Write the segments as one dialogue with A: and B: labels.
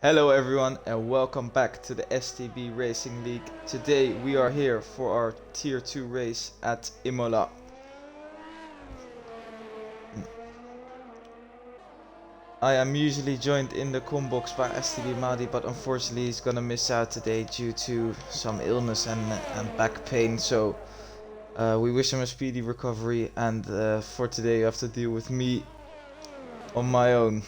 A: Hello everyone and welcome back to the STB Racing League. Today we are here for our Tier 2 race at Imola. I am usually joined in the combox by STB Madi, but unfortunately he's gonna miss out today due to some illness and back pain. So we wish him a speedy recovery, and for today you have to deal with me on my own.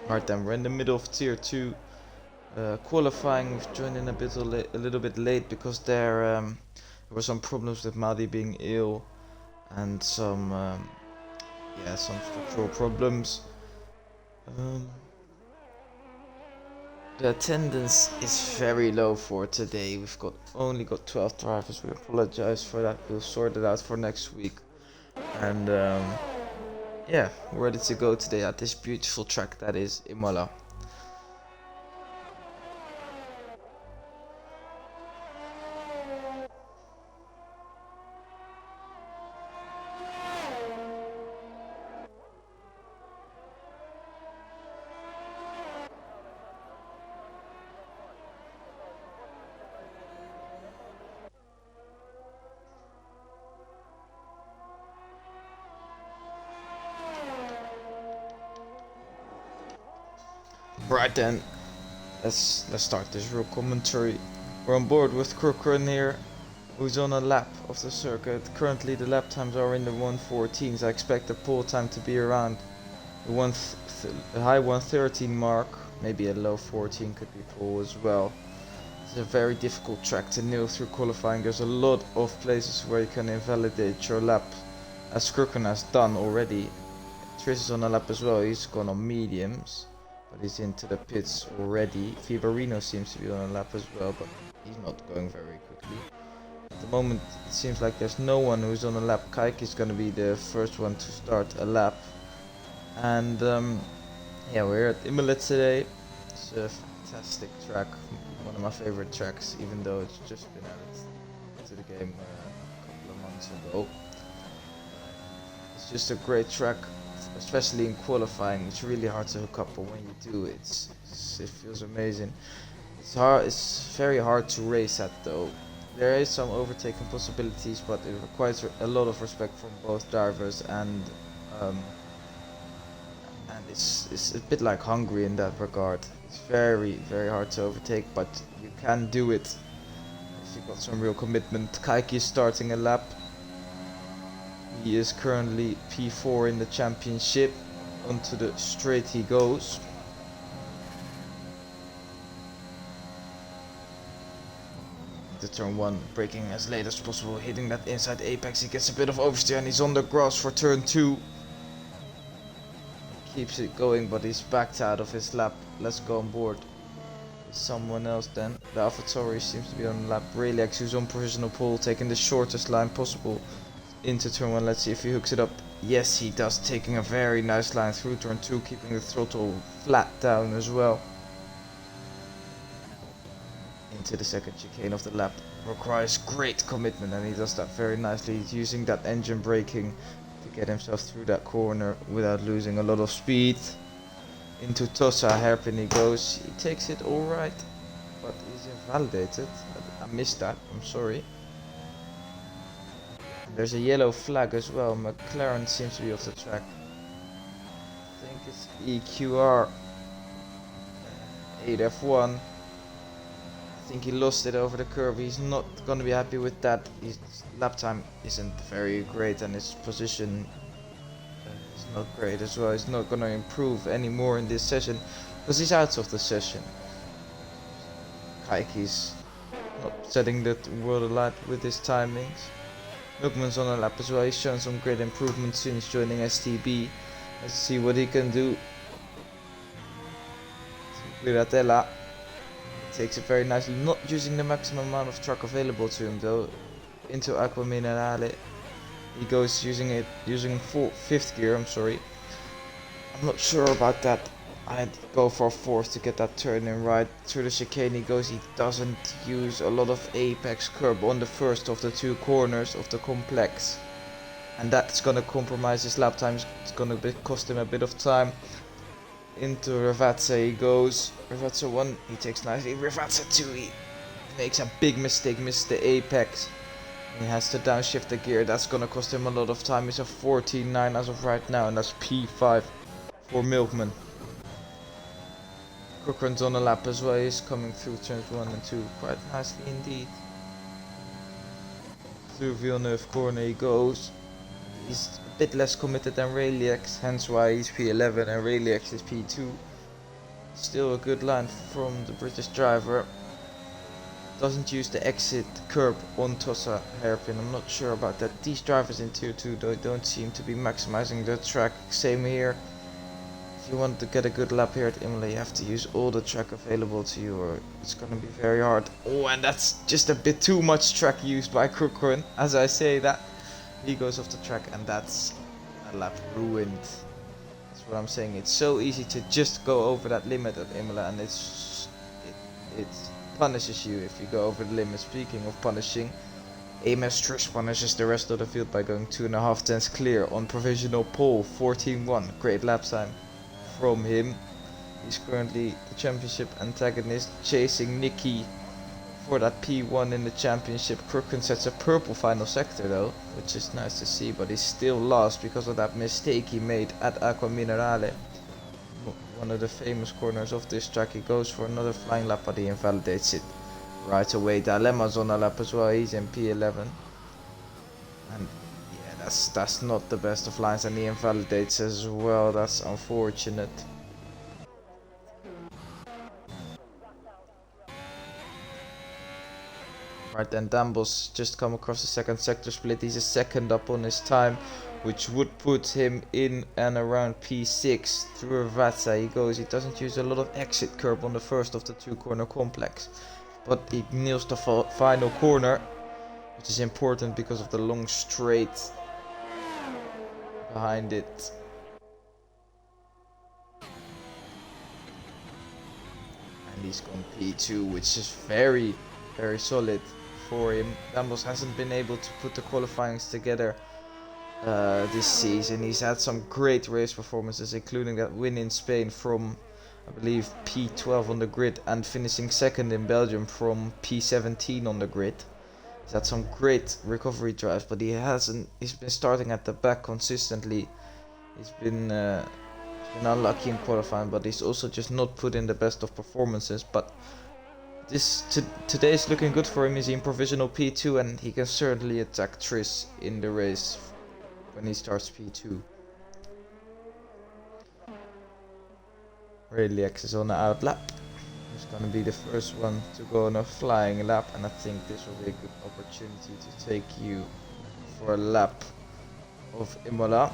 A: Right then, we're in the middle of Tier 2 qualifying. We've joined in a little bit late because there were some problems with Madi being ill and some structural problems. The attendance is very low for today. We've only got 12 drivers. We apologize for that. We'll sort it out for next week. And yeah, we're ready to go today at this beautiful track that is Imola. Right then, let's start this real commentary. We're on board with Crooker here, who's on a lap of the circuit. Currently the lap times are in the 1:14s. I expect the pole time to be around the high 1:13 mark, maybe a low 14 could be pole as well. It's a very difficult track to nail through qualifying. There's a lot of places where you can invalidate your lap, as Crooker has done already. Trish is on a lap as well. He's gone on mediums, but he's into the pits already. Fibarino seems to be on a lap as well, but he's not going very quickly. At the moment, it seems like there's no one who's on a lap. Kaik is going to be the first one to start a lap. And yeah, we're at Imola today. It's a fantastic track, one of my favorite tracks, even though it's just been added to the game a couple of months ago. It's just a great track, especially in qualifying. It's really hard to hook up, but when you do, it feels amazing. It's very hard to race at though. There is some overtaking possibilities, but it requires a lot of respect from both drivers, and it's a bit like Hungary in that regard. It's very hard to overtake, but you can do it if you've got some real commitment. Kaiki is starting a lap. He is currently P4 in the championship. Onto the straight he goes. The turn 1, braking as late as possible, hitting that inside apex. He gets a bit of oversteer and he's on the grass for turn 2. Keeps it going, but he's backed out of his lap. Let's go on board with someone else then. The AlphaTauri seems to be on lap. Raylex, who's on provisional pole, taking the shortest line possible into turn 1. Let's see if he hooks it up. Yes, he does, taking a very nice line through turn 2, keeping the throttle flat down as well. Into the second chicane of the lap. Requires great commitment, and he does that very nicely. He's using that engine braking to get himself through that corner without losing a lot of speed. Into Tossa, hairpin he goes. He takes it alright, but he's invalidated. I missed that, I'm sorry. There's a yellow flag as well. McLaren seems to be off the track. I think it's EQR 8F1. I think he lost it over the curve. He's not gonna be happy with that. His lap time isn't very great, and his position is not great as well. He's not gonna improve anymore in this session because he's out of the session. Kaiki's not setting the world alight with his timings. Milkman's on a lap as well. He's shown some great improvements since joining STB. Let's see what he can do. Piratella takes it very nicely, not using the maximum amount of truck available to him though. Into Aqua Minerale. He goes using 5th gear, I'm sorry. I'm not sure about that. I'd go for a fourth to get that turn in right. Through the chicane he goes. He doesn't use a lot of apex curb on the first of the two corners of the complex. And that's gonna compromise his lap times. It's gonna cost him a bit of time. Into Ravazza he goes. Ravazza 1, he takes nicely. Ravazza 2, he makes a big mistake, misses the apex. He has to downshift the gear. That's gonna cost him a lot of time. He's a 14.9 as of right now, and that's P5 for Milkman. Cochrane's on a lap as well. He's coming through turns 1 and 2 quite nicely indeed. Through Villeneuve corner he goes. He's a bit less committed than Rayleigh, hence why he's P11 and Rayleigh is P2. Still a good line from the British driver. Doesn't use the exit curb on Tossa hairpin. I'm not sure about that. These drivers in tier 2 don't seem to be maximizing the track. Same here. If you want to get a good lap here at Imola, you have to use all the track available to you, or it's gonna be very hard. Oh, and that's just a bit too much track used by Cochrane. As I say that, he goes off the track, and that's a lap ruined. That's what I'm saying. It's so easy to just go over that limit at Imola, and it punishes you if you go over the limit. Speaking of punishing, Amos Trush punishes the rest of the field by going 2.5 tenths clear on provisional pole. 14.1, great lap time from him. He's currently the championship antagonist, chasing Nicky for that P1 in the championship. Cochrane sets a purple final sector though, which is nice to see, but he's still lost because of that mistake he made at Acqua Minerale. One of the famous corners of this track. He goes for another flying lap, but he invalidates it right away. Dilemma's on a lap as well. He's in P11, and yeah, that's not the best of lines, and he invalidates as well. That's unfortunate. Right then, Dambos just come across the second sector split. He's a second up on his time, which would put him in and around P6. Through Ravazza he goes. He doesn't use a lot of exit curb on the first of the two corner complex, but he nails the final corner, which is important because of the long straight behind it. And he's gone P2, which is very solid for him. Dambos hasn't been able to put the qualifyings together this season. He's had some great race performances, including that win in Spain from, I believe, P12 on the grid, and finishing second in Belgium from P17 on the grid. He's had some great recovery drives, but he's been starting at the back consistently. He's been unlucky in qualifying, but he's also just not put in the best of performances. But today is looking good for him. He's in provisional P2, and he can certainly attack Tris in the race when he starts P2. Rayleigh is on the out lap. He's gonna be the first one to go on a flying lap, and I think this will be a good opportunity to take you for a lap of Imola.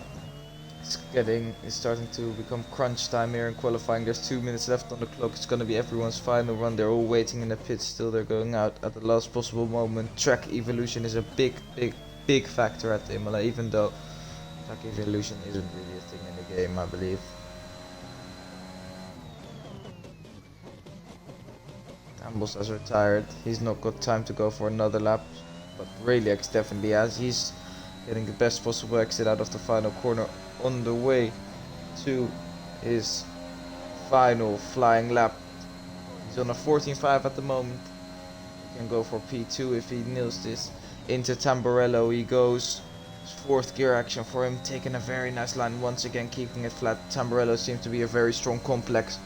A: It's starting to become crunch time here in qualifying. There's 2 minutes left on the clock. It's gonna be everyone's final run. They're all waiting in the pits still. They're going out at the last possible moment. Track evolution is a big factor at Imola, even though track evolution isn't really a thing in the game, I believe. Campbell has retired. He's not got time to go for another lap, but Rayleigh definitely has. He's getting the best possible exit out of the final corner on the way to his final flying lap. He's on a 14.5 at the moment. He can go for P2 if he nails this. Into Tamburello he goes. Fourth gear action for him, taking a very nice line once again, keeping it flat. Tamburello seems to be a very strong complex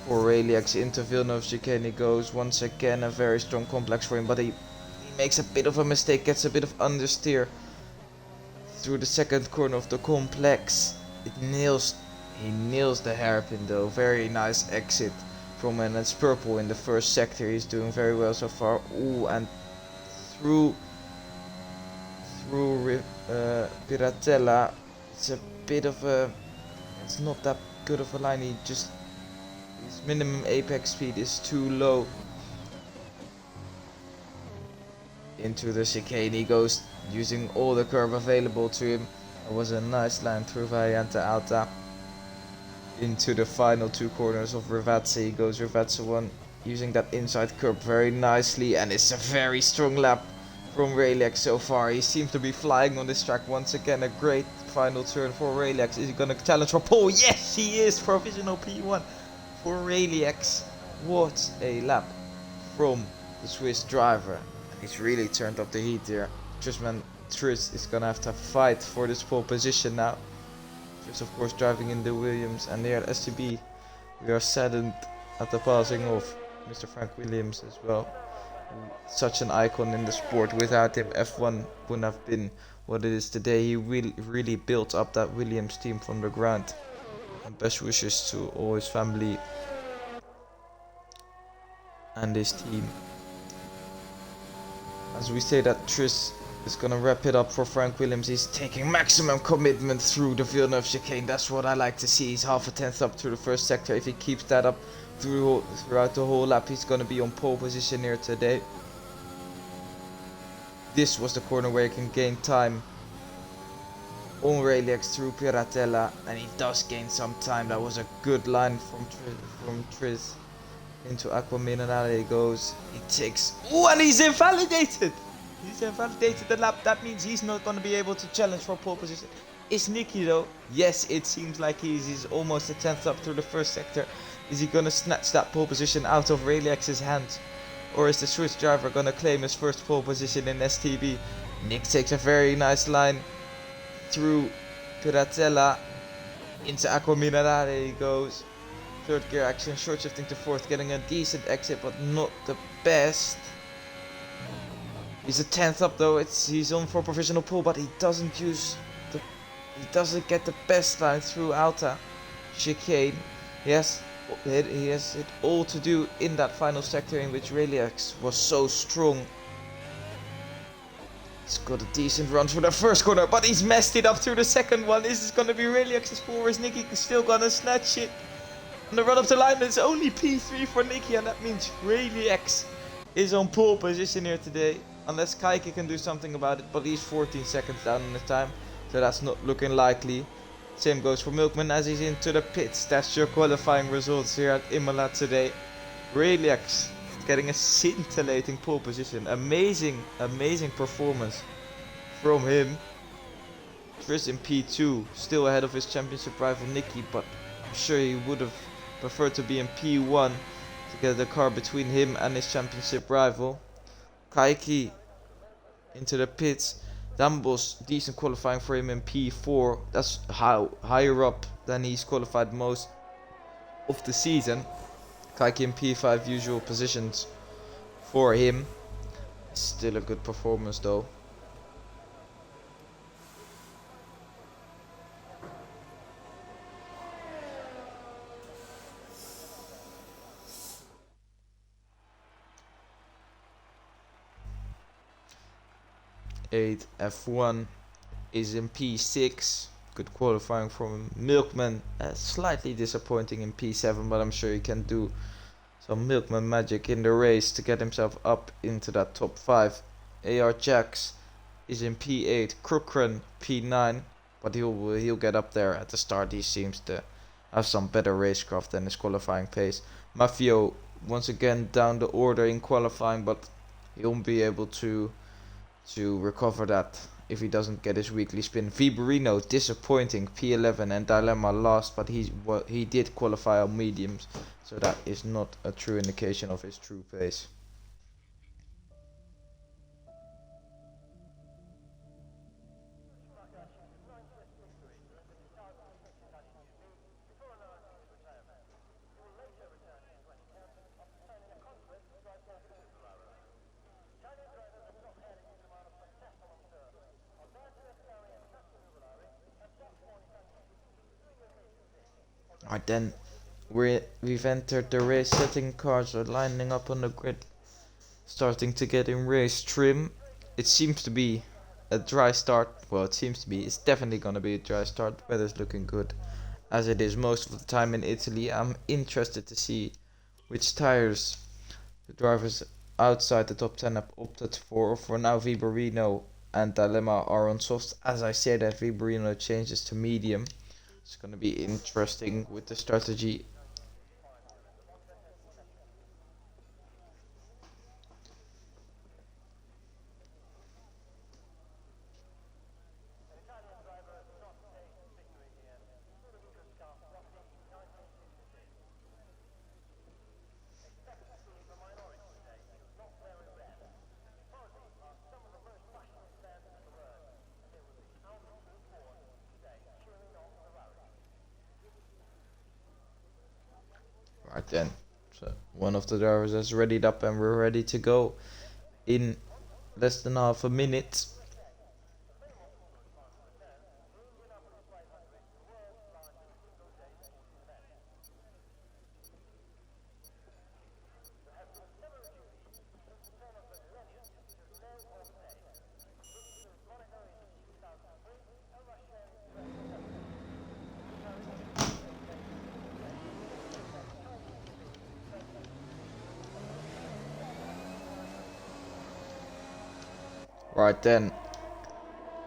A: for Rayleigh. Into Villeneuve chicane he goes. Once again a very strong complex for him, but he makes a bit of a mistake, gets a bit of understeer through the second corner of the complex. He nails the hairpin though. Very nice exit from him. It's purple in the first sector. He's doing very well so far. Ooh, and through Piratella, it's a bit of a, it's not that good of a line. His minimum apex speed is too low. Into the chicane he goes, using all the curve available to him. It was a nice line through Variante Alta. into the final two corners of Rivazzi. He goes Rivazzi 1 using that inside curb very nicely, and it's a very strong lap from Rayleigh so far. He seems to be flying on this track once again. A great final turn for Rayleigh. Is he gonna challenge for pole? Yes, he is. Provisional P1 for Rayleigh. What a lap from the Swiss driver. He's really turned up the heat here. Trisman Tris is gonna have to fight for this pole position now. Tris of course driving in the Williams, and here at STB we are saddened at the passing of Mr. Frank Williams as well. Such an icon in the sport. Without him, F1 wouldn't have been what it is today. He really built up that Williams team from the ground. And best wishes to all his family and his team. As we say that Tris is gonna wrap it up for Frank Williams. He's taking maximum commitment through the Villeneuve chicane. That's what I like to see. He's half a tenth up through the first sector. If he keeps that up throughout the whole lap, he's gonna be on pole position here today. This was the corner where he can gain time on Rayleigh through Piratella, and he does gain some time. That was a good line from Tris into Aqua Minerale. He goes, he takes, and he's invalidated. He's invalidated the lap. That means he's not going to be able to challenge for pole position. Is Nicky though? Yes, it seems like he's almost a tenth up through the first sector. Is he going to snatch that pole position out of Rayleigh's hands? Or is the Swiss driver going to claim his first pole position in STB? Nick takes a very nice line through Piratella into Aqua Minerale. He goes. Third gear action, short shifting to fourth, getting a decent exit, but not the best. He's a tenth up though. He's on for provisional pole, but he doesn't get the best line through Alta chicane. He has it all to do in that final sector in which Rayleigh was so strong. He's got a decent run through the first corner, but he's messed it up through the second one. This is gonna be Rayleigh's score. Is Nicky still gonna snatch it? On the run up the line, it's only P3 for Nicky, and that means Rayleigh is on pole position here today. Unless Kaiki can do something about it, but he's 14 seconds down in the time, so that's not looking likely. Same goes for Milkman as he's into the pits. That's your qualifying results here at Imola today. Rayleigh getting a scintillating pole position. Amazing performance from him. Tris in P2, still ahead of his championship rival Nicky, but I'm sure he would have preferred to be in P1 to get the car between him and his championship rival. Kaiki into the pits. Dambos, decent qualifying for him in P4. That's higher up than he's qualified most of the season. Kaiki in P5, usual positions for him. Still a good performance though. F1 is in P6. Good qualifying from Milkman. Slightly disappointing in P7, but I'm sure he can do some Milkman magic in the race to get himself up into that top 5. AR Jax is in P8. Crookran P9, but he'll get up there at the start. He seems to have some better racecraft than his qualifying pace. Mafio once again down the order in qualifying, but he won't be able to recover that if he doesn't get his weekly spin. Viborino disappointing, P11, and Dilemma last, but he did qualify on mediums, so that is not a true indication of his true pace. Alright, then we've entered the race setting. Cars are lining up on the grid, starting to get in race trim. It seems to be a dry start. Well, it's definitely gonna be a dry start. Weather's looking good, as it is most of the time in Italy. I'm interested to see which tires the drivers outside the top 10 have opted for. For now, Viborino and Dilemma are on soft. As I said, that Viborino changes to medium. It's gonna be interesting with the strategy. Right then, so one of the drivers has readied up and we're ready to go in less than half a minute. Right then,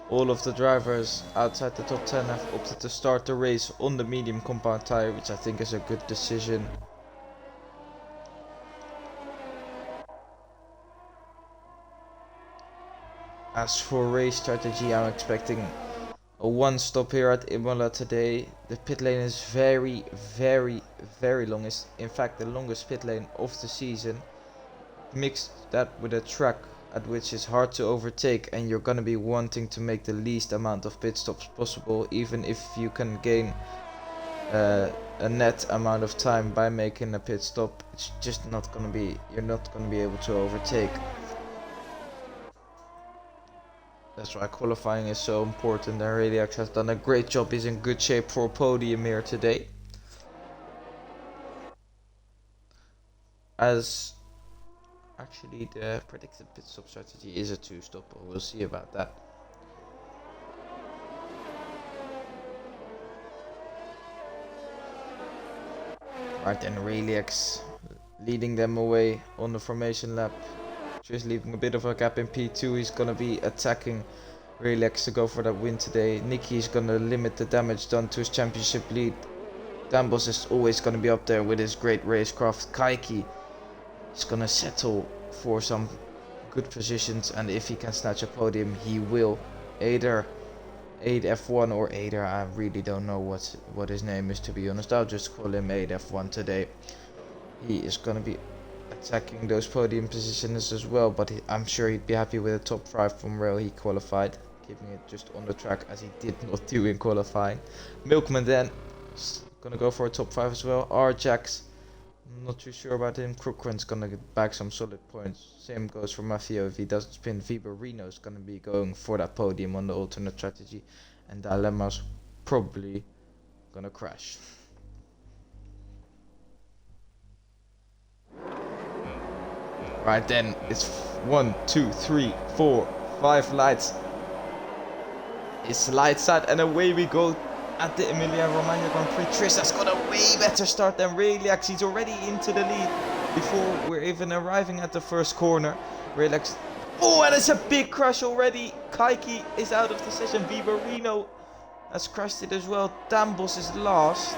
A: all of the drivers outside the top 10 have opted to start the race on the medium compound tire, which I think is a good decision. As for race strategy, I'm expecting a one stop here at Imola today. The pit lane is very long. It's in fact the longest pit lane of the season. Mix that with a track at which is hard to overtake, and you're gonna be wanting to make the least amount of pit stops possible, even if you can gain a net amount of time by making a pit stop. It's just not gonna be, you're not gonna be able to overtake. That's why qualifying is so important, and Radiax has done a great job. He's in good shape for a podium here today. As actually the predicted pit stop strategy is a 2-stop, but we'll see about that. Right, and Radiax leading them away on the formation lap. Just leaving a bit of a gap in P2. He's gonna be attacking Relax to go for that win today. Nicky's gonna limit the damage done to his championship lead. Dambos is always gonna be up there with his great racecraft. Kaiki is gonna settle for some good positions, and if he can snatch a podium, he will. Either Aid F1 or Aider, I really don't know what his name is, to be honest. I'll just call him Aid F1 today. He is gonna be attacking those podium positions as well, but I'm sure he'd be happy with a top 5 from where he qualified, keeping it just on the track as he did not do in qualifying. Milkman then gonna go for a top 5 as well. Arjax, I'm not too sure about him. Crookrun's gonna get back some solid points. Same goes for Mafia. If he doesn't spin, Viborino's gonna be going for that podium on the alternate strategy, and Dilemma's probably gonna crash. Right then, it's 1, 2, 3, 4, 5 lights. It's lights out and away we go at the Emilia-Romagna Grand Prix. Tris has got a way better start than Relax. He's already into the lead before we're even arriving at the first corner. Relax. Oh, and it's a big crash already. Kaiki is out of the session. Viborino has crashed it as well. Dambos is last.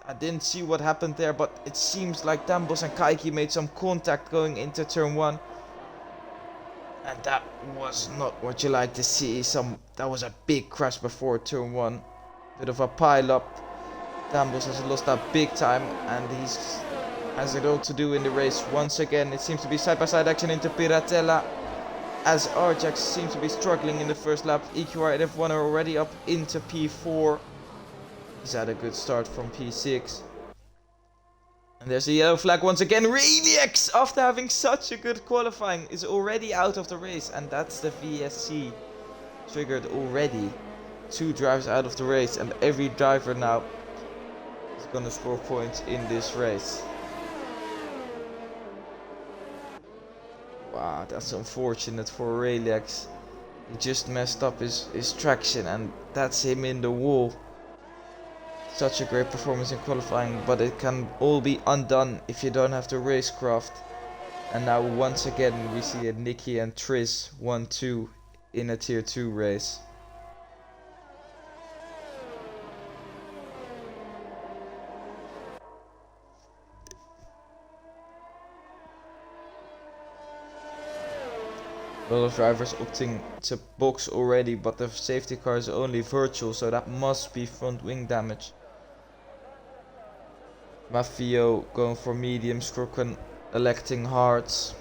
A: I didn't see what happened there, but it seems like Dambos and Kaiki made some contact going into turn 1. And that was not what you like to see. That was a big crash before turn 1. Bit of a pile up. Dambos has lost that big time, and he has it all to do in the race. Once again, it seems to be side-by-side action into Piratella, as Arjax seems to be struggling in the first lap. EQR and F1 are already up into P4. He's had a good start from P6. And there's a yellow flag once again. Relix, after having such a good qualifying, is already out of the race. And that's the VSC triggered already. 2 drivers out of the race, and every driver now is gonna score points in this race. Wow, that's unfortunate for Relix. He just messed up his traction, and that's him in the wall. Such a great performance in qualifying, but it can all be undone if you don't have the racecraft. And now once again we see a Nicky and Triz 1-2 in a tier 2 race. A lot of drivers opting to box already, but the safety car is only virtual, so that must be front wing damage. Mafio going for mediums, Crooken electing hards.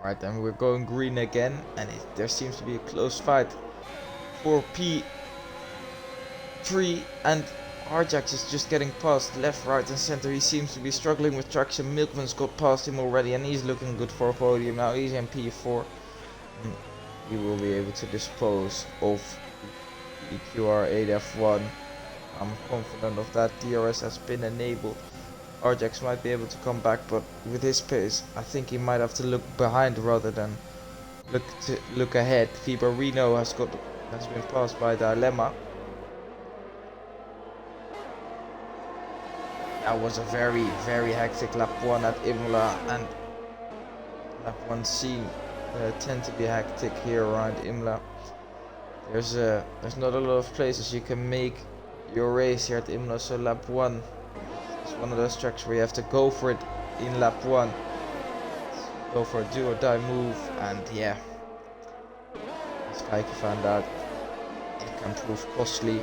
A: Right, and we're going green again, and there seems to be a close fight for P3, and Arjax is just getting past left, right and center. He seems to be struggling with traction. Milkman's got past him already, and he's looking good for a podium now. He's in P4. He will be able to dispose of EQR8F1. I'm confident of that. DRS has been enabled. Arjax might be able to come back, but with his pace, I think he might have to look behind rather than look ahead. Fibarino has been passed by Dilemma. That was a very, very hectic lap 1 at Imola, and lap 1 scene tend to be hectic here around Imola. There's not a lot of places you can make your race here at Imola, so lap 1 is one of those tracks where you have to go for it in lap 1. Go for a do or die move, and yeah, as Kaiki found out, it can prove costly.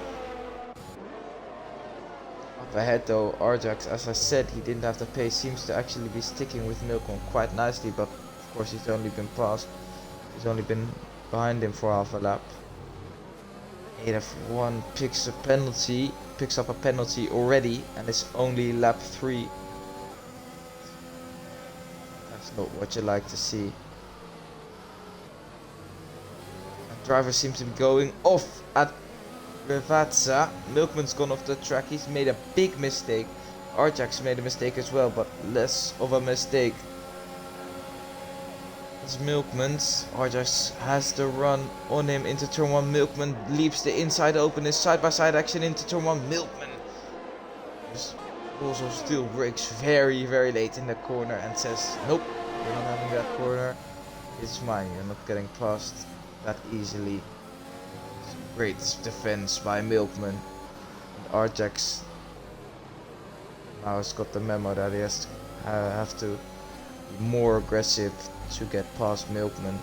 A: Up ahead though, Arjax, as I said, he didn't have the pace, seems to actually be sticking with Milcom quite nicely, but of course he's only been behind him for half a lap. 8F1 picks up a penalty already, and it's only lap 3. That's not what you like to see. The driver seems to be going off at Rivazza. Milkman's gone off the track. He's made a big mistake. Arjax made a mistake as well, but less of a mistake. It's Milkman's. Arjax has the run on him into turn 1. Milkman leaps the inside open. His side-by-side action into turn 1. Milkman also still brakes very, very late in the corner and says, nope, you're not having that corner. It's mine. You're not getting past that easily. Great defense by Milkman. And Arjax now has got the memo that he has to have to be more aggressive to get past Milkman.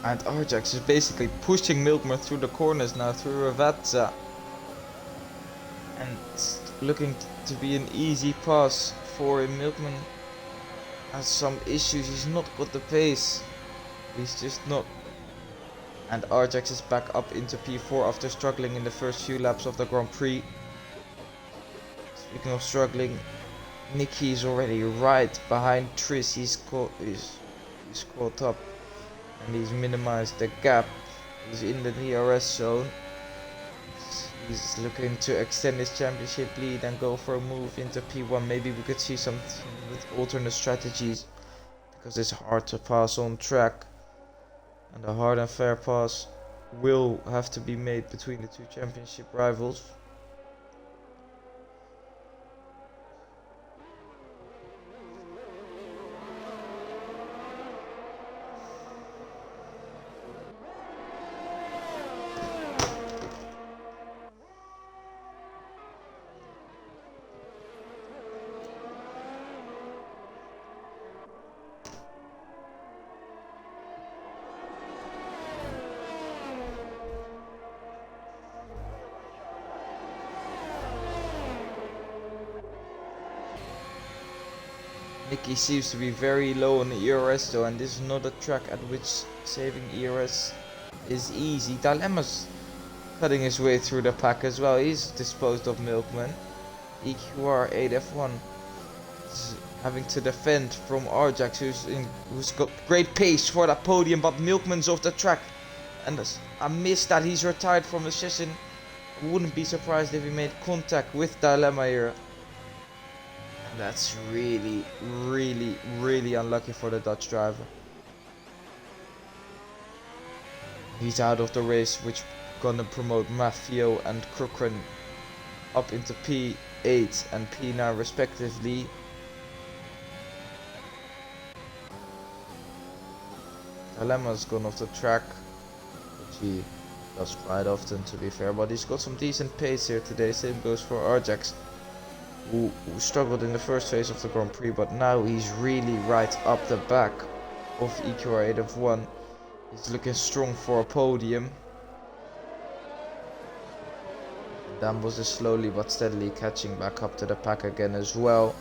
A: And Arjax is basically pushing Milkman through the corners now, through Rivazza. And it's looking to be an easy pass for him. Milkman has some issues, he's not got the pace. He's just not. And Arjax is back up into P4 after struggling in the first few laps of the Grand Prix. Speaking of struggling, Nicky is already right behind Tris. He's caught up. And he's minimized the gap. He's in the DRS zone. He's looking to extend his championship lead and go for a move into P1. Maybe we could see something with alternate strategies, because it's hard to pass on track, and a hard and fair pass will have to be made between the two championship rivals. Nicky seems to be very low on the ERS though, and this is not a track at which saving ERS is easy. Dilemma's cutting his way through the pack as well. He's disposed of Milkman. EQR 8F1 is having to defend from Arjax, who's got great pace for that podium, but Milkman's off the track. And I missed that he's retired from the session. I wouldn't be surprised if he made contact with Dilemma here. And that's really, really, really unlucky for the Dutch driver. He's out of the race, which gonna promote Maffio and Crocran up into P8 and P9 respectively. Dilemma's gone off the track, which he does quite often to be fair, but he's got some decent pace here today. Same goes for Arjax, who struggled in the first phase of the Grand Prix, but now he's really right up the back of EQR 8F1. He's looking strong for a podium. Dambos is slowly but steadily catching back up to the pack again as well.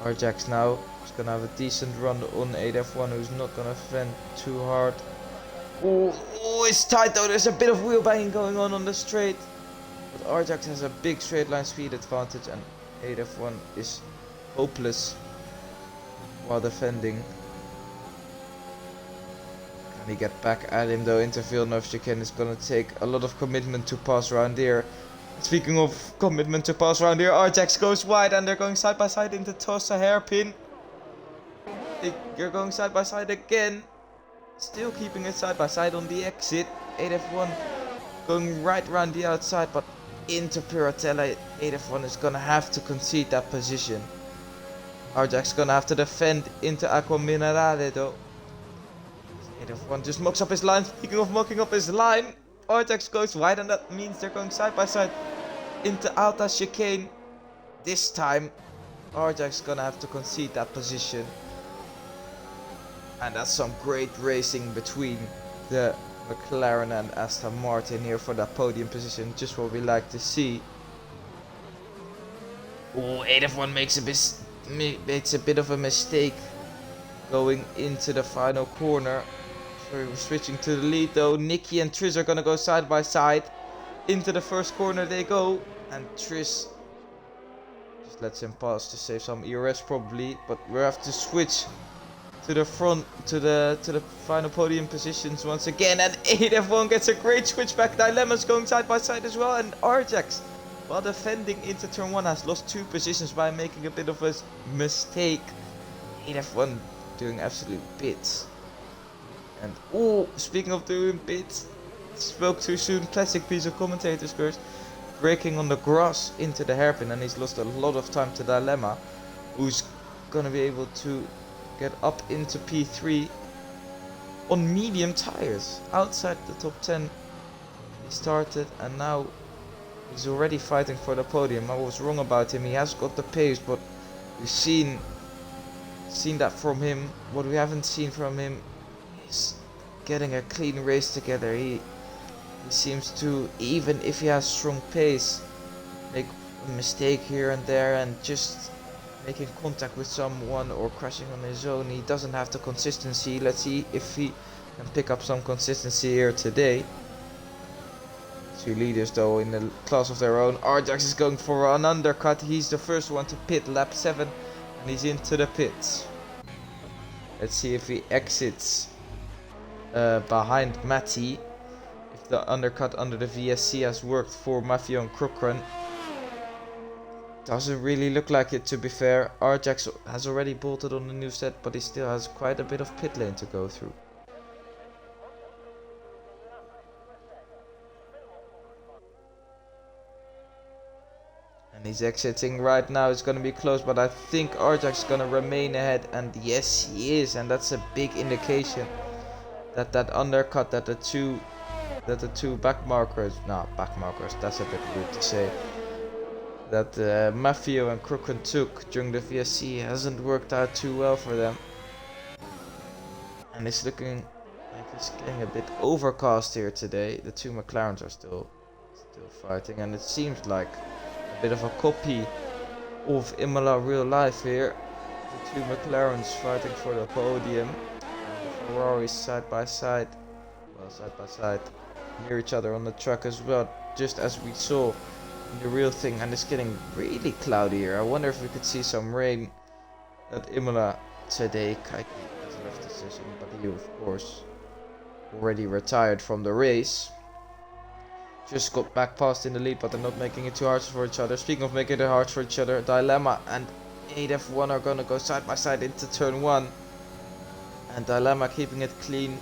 A: Arjax now is gonna have a decent run on 8F1, who's not gonna fend too hard. Oh, it's tight though. There's a bit of wheel banging going on the straight. But Arjax has a big straight line speed advantage, and 8F1 is hopeless while defending. Can he get back at him though? Into Villeneuve chicane is gonna take a lot of commitment to pass around here. Speaking of commitment to pass around here, Arjax goes wide and they're going side by side into Tosa hairpin. You're going side by side again. Still keeping it side by side on the exit. 8F1 going right around the outside, but into Piratella. 8F1 is gonna have to concede that position. Arjax gonna have to defend into Aqua Minerale though. 8F1 just mocks up his line. Speaking of mocking up his line, Arjax goes wide, and that means they're going side by side into Alta chicane. This time Arjax gonna have to concede that position. And that's some great racing between the McLaren and Aston Martin here for that podium position. Just what we like to see. Oh, 8F1 makes a bit of a mistake going into the final corner. So we're switching to the lead though. Nicky and Triz are gonna go side by side. Into the first corner they go, and Triz just lets him pass to save some ERS probably. But we have to switch to the front, to the final podium positions once again, and 8F1 gets a great switchback. Dilemma's going side by side as well, and Arjax, while defending into turn 1, has lost 2 positions by making a bit of a mistake. 8F1 doing absolute bits. And oh, speaking of doing bits, spoke too soon. Classic piece of commentator's curse. Breaking on the grass into the hairpin, and he's lost a lot of time to Dilemma, who's gonna be able to get up into P3 on medium tires outside the top 10. He started, and now he's already fighting for the podium. I was wrong about him. He has got the pace, but we've seen that from him. What we haven't seen from him is getting a clean race together. He seems to, even if he has strong pace, make a mistake here and there, and just making contact with someone or crashing on his own. He doesn't have the consistency. Let's see if he can pick up some consistency here today. 2 leaders though in the class of their own. Arjax is going for an undercut. He's the first one to pit, lap 7, and he's into the pits. Let's see if he exits behind Matty. If the undercut under the VSC has worked for Maffio and Crocran. Doesn't really look like it, to be fair. Arjax has already bolted on the new set, but he still has quite a bit of pit lane to go through. And he's exiting right now. It's going to be close, but I think Arjax is going to remain ahead. And yes, he is, and that's a big indication that that undercut, that the two back markers, that's a bit rude to say, that Maffio and Crocran took during the VSC hasn't worked out too well for them. And it's looking like it's getting a bit overcast here today. The 2 McLarens are still fighting, and it seems like a bit of a copy of Imola real life here. The two McLarens fighting for the podium. The Ferraris side by side. Well, side by side. Near each other on the track as well. Just as we saw in the real thing. And it's getting really cloudy here. I wonder if we could see some rain at Imola today. Kaiki has left the session, but he of course already retired from the race. Just got back past in the lead, but they're not making it too hard for each other. Speaking of making it hard for each other, Dilemma and 8F1 are gonna go side by side into turn 1. And Dilemma keeping it clean,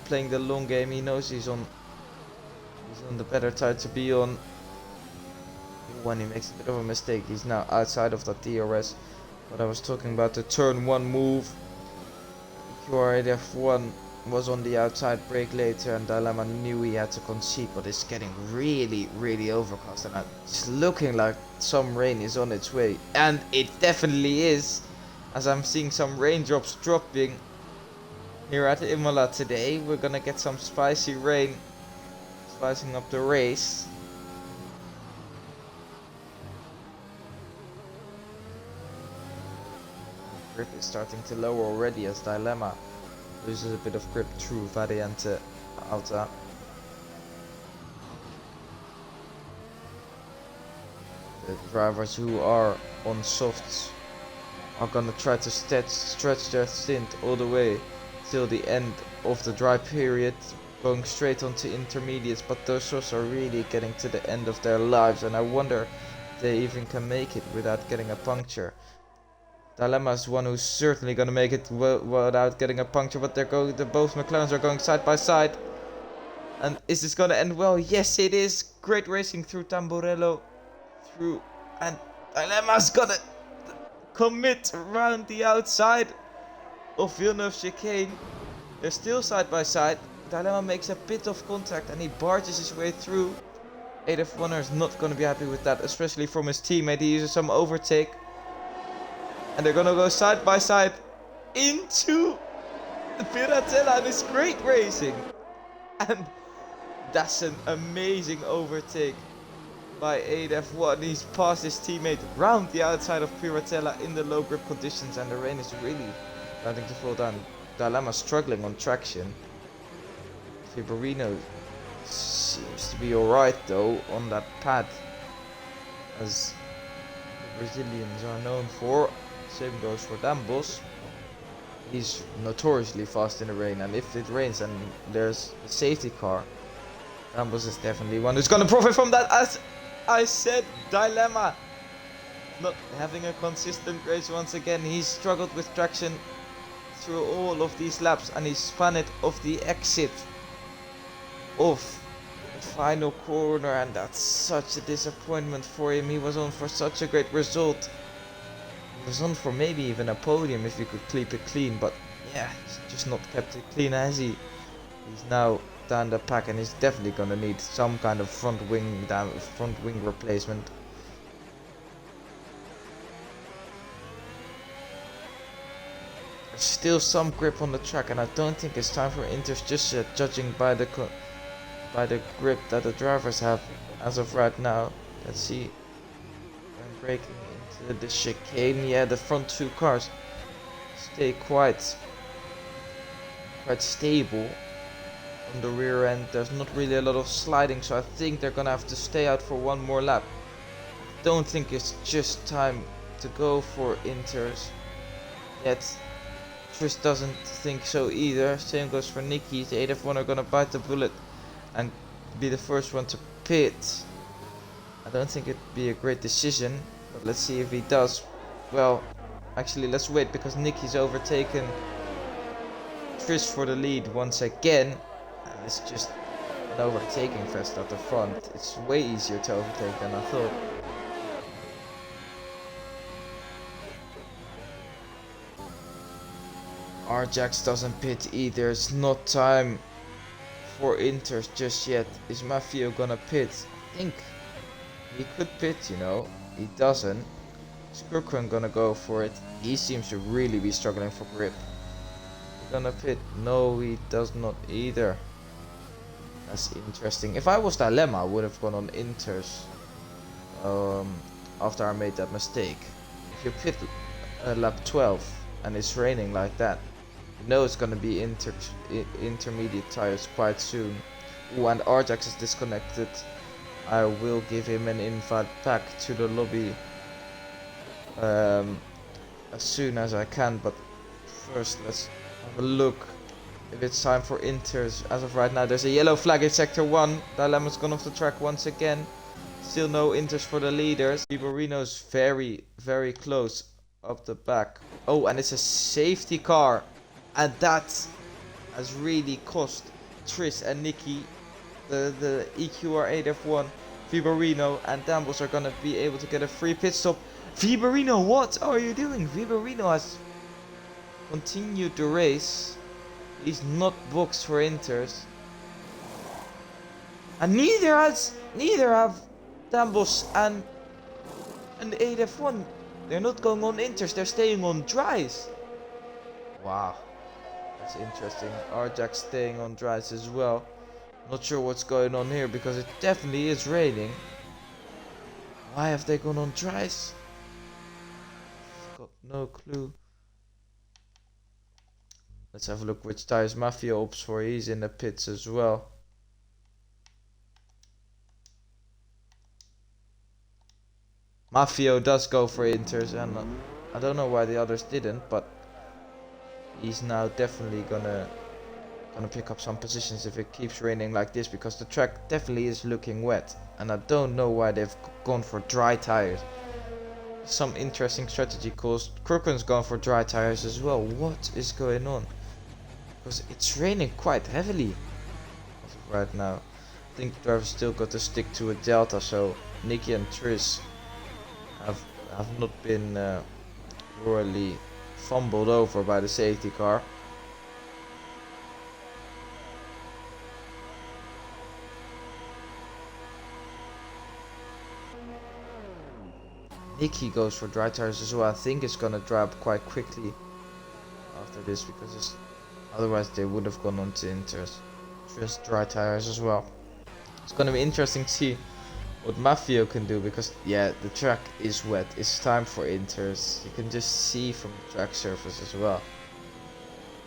A: playing the long game. He knows he's on the better side to be on. When he makes a bit of a mistake, he's now outside of the DRS. But I was talking about the turn 1 move. QR8F1 was on the outside brake later, and Dilemma knew he had to concede, but it's getting really overcast, and it's looking like some rain is on its way, and it definitely is, as I'm seeing some raindrops dropping here at Imola today. We're gonna get some spicy rain spicing up the race. Grip is starting to lower already as Dilemma loses a bit of grip through Variante Alta. The drivers who are on softs are gonna try to stretch their stint all the way till the end of the dry period, going straight onto intermediates, but those softs are really getting to the end of their lives, and I wonder if they even can make it without getting a puncture. Dilemma is one who's certainly going to make it without getting a puncture, but both McLarens are going side by side. And is this going to end well? Yes, it is. Great racing through Tamburello. And Dilemma's going to commit around the outside of Villeneuve chicane. They're still side by side. Dilemma makes a bit of contact and he barges his way through. 8F1er is not going to be happy with that, especially from his teammate. He uses some overtake. And they're gonna go side by side into the Piratella, and it's great racing. And that's an amazing overtake by 8F1. He's passed his teammate round the outside of Piratella in the low grip conditions, and the rain is really starting to fall down. Dilemma struggling on traction. Fiborino seems to be alright though on that pad, as the Brazilians are known for. Same goes for Dambos. He's notoriously fast in the rain, and if it rains and there's a safety car, Dambos is definitely one who's gonna profit from that. As I said, Dilemma not having a consistent race once again. He's struggled with traction through all of these laps, and he spun it off the exit of the final corner, and that's such a disappointment for him. He was on for such a great result. He was on for maybe even a podium if you could keep it clean, but yeah, he's just not kept it clean, has he? He's now down the pack, and he's definitely gonna need some kind of front wing replacement. There's still some grip on the track, and I don't think it's time for inters just yet, judging by the grip that the drivers have as of right now. Let's see. I'm braking into the chicane. Yeah, the front two cars stay quite stable. On the rear end, there's not really a lot of sliding, so I think they're gonna have to stay out for one more lap. Don't think it's just time to go for inters yet. Tris doesn't think so either. Same goes for Nicky. The 8F1 are gonna bite the bullet and be the first one to pit. I don't think it'd be a great decision, but let's see if he does. Well, actually let's wait, because Nicky's overtaken Tris for the lead once again. And it's just an overtaking fest at the front. It's way easier to overtake than I thought. Arjax doesn't pit either. It's not time for inters just yet. Is Mafio gonna pit? I think he could pit, you know. He doesn't. Is Kurkran gonna go for it? He seems to really be struggling for grip. He gonna pit? No, he does not either. That's interesting. If I was Dilemma, I would have gone on inters after I made that mistake. if you pit lap 12 and it's raining like that, you know it's gonna be intermediate tires quite soon. Ooh, and Arjax is disconnected. I will give him an invite back to the lobby as soon as I can, but first let's have a look if it's time for inters. As of right now, there's a yellow flag in sector 1. Dilemma's gone off the track once again. Still no inters for the leaders. Viborino's very, very close up the back. Oh, and it's a safety car. And that has really cost Tris and Nikki the EQR 8F1. Viborino and Dambos are gonna be able to get a free pit stop. Viborino, what are you doing? Viborino has continued the race. He's not boxed for inters. And neither have Dambos and 8F1. They're not going on inters, they're staying on dries. Wow, that's interesting. Arjax staying on dries as well. Not sure what's going on here because it definitely is raining. Why have they gone on dries? Got no clue. Let's have a look which tires Mafia opts for. He's in the pits as well. Mafio does go for inters, and I don't know why the others didn't, but he's now definitely gonna pick up some positions if it keeps raining like this, because the track definitely is looking wet, and I don't know why they've gone for dry tires. Some interesting strategy calls. Crooken's gone for dry tires as well. What is going on? Because it's raining quite heavily right now. I think the drivers still got to stick to a delta, so Nikki and Tris have not been royally fumbled over by the safety car. Nikki goes for dry tires as well. I think it's gonna dry up quite quickly after this, because otherwise they would have gone on to inters. Just dry tires as well. It's gonna be interesting to see what Mafio can do, because yeah, the track is wet. It's time for inters. You can just see from the track surface as well.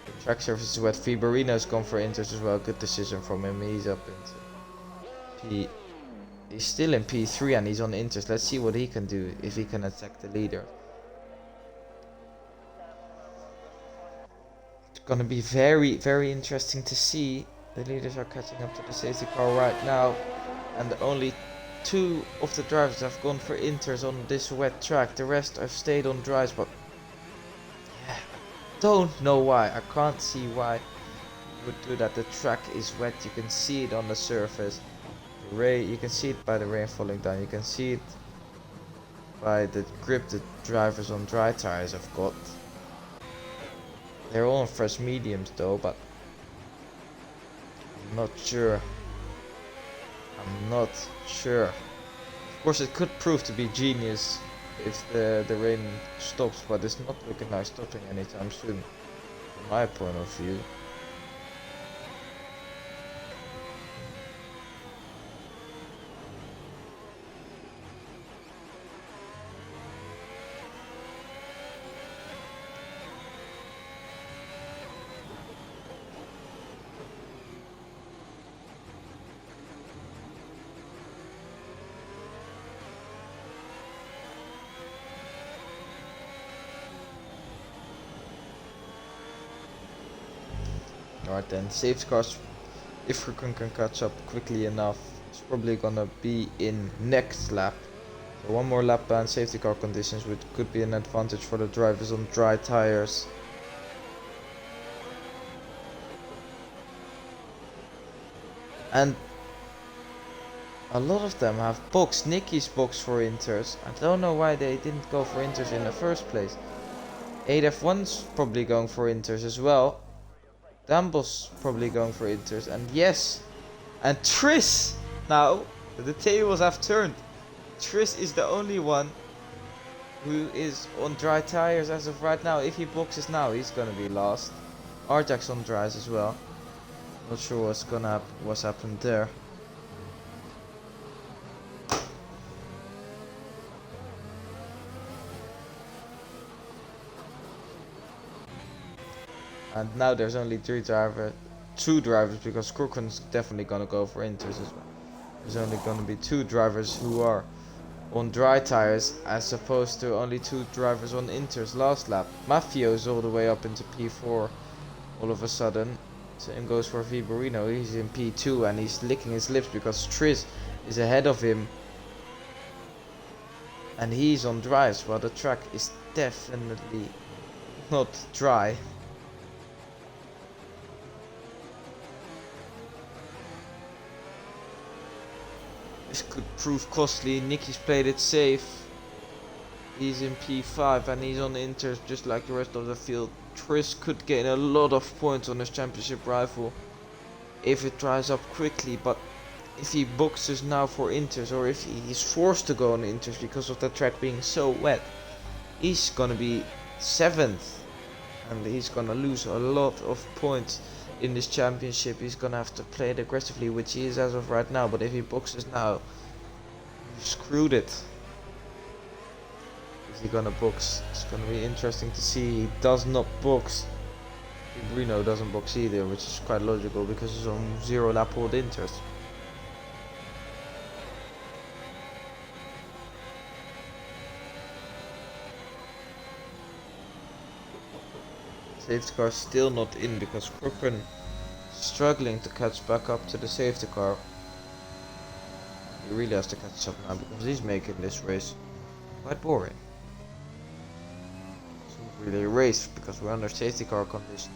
A: The track surface is wet. Viborino's gone for inters as well. Good decision from him. He's up into He's still in P3 and he's on inters. Let's see what he can do if he can attack the leader. It's gonna be very, very interesting to see. The leaders are catching up to the safety car right now, and only 2 of the drivers have gone for inters on this wet track. The rest have stayed on dries, but yeah, don't know why. I can't see why you would do that. The track is wet. You can see it on the surface. You can see it by the rain falling down. You can see it by the grip the drivers on dry tires have got. They're all on fresh mediums though, but I'm not sure. Of course, it could prove to be genius if the rain stops, but it's not looking like stopping anytime soon, from my point of view. Alright then, safety cars, if Rukun can catch up quickly enough, it's probably gonna be in next lap. So one more lap and safety car conditions, which could be an advantage for the drivers on dry tires. And a lot of them have boxed. Nikki's boxed for inters. I don't know why they didn't go for inters in the first place. 8F1's probably going for inters as well. Dambos probably going for inters, and yes, and Tris, now the tables have turned. Tris is the only one who is on dry tires as of right now. If he boxes now, he's gonna be last. Arjax on dries as well. Not sure what's happened there. And now there's only two drivers, because Crooken's definitely gonna go for inters as well. There's only gonna be two drivers who are on dry tires, as opposed to only two drivers on inters last lap. Mafio's all the way up into P4 all of a sudden. Same goes for Viborino. He's in P2 and he's licking his lips because Tris is ahead of him. And he's on dries while the track is definitely not dry. This could prove costly. Nicky's played it safe. He's in P5 and he's on inters just like the rest of the field. Tris could gain a lot of points on his championship rival if it dries up quickly, but if he boxes now for inters, or if he's forced to go on inters because of the track being so wet, he's gonna be 7th and he's gonna lose a lot of points in this championship. He's gonna have to play it aggressively, which he is as of right now, but if he boxes now, you've screwed it. Is he gonna box? It's gonna be interesting to see. He does not box. Bruno doesn't box either, which is quite logical because he's on 0 lap old inters. Safety car still not in because Crooken struggling to catch back up to the safety car. He really has to catch up now because he's making this race quite boring. It's not really a race because we're under safety car conditions.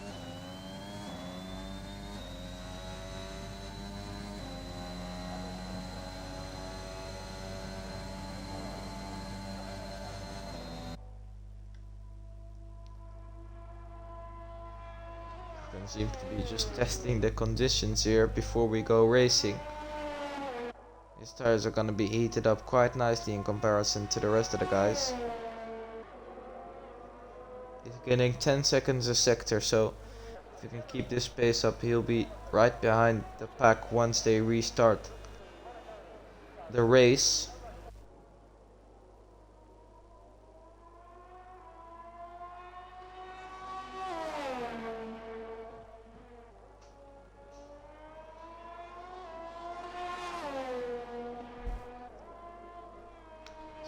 A: Seem to be just testing the conditions here before we go racing. His tires are gonna be heated up quite nicely in comparison to the rest of the guys. He's getting 10 seconds a sector, so if he can keep this pace up, he'll be right behind the pack once they restart the race.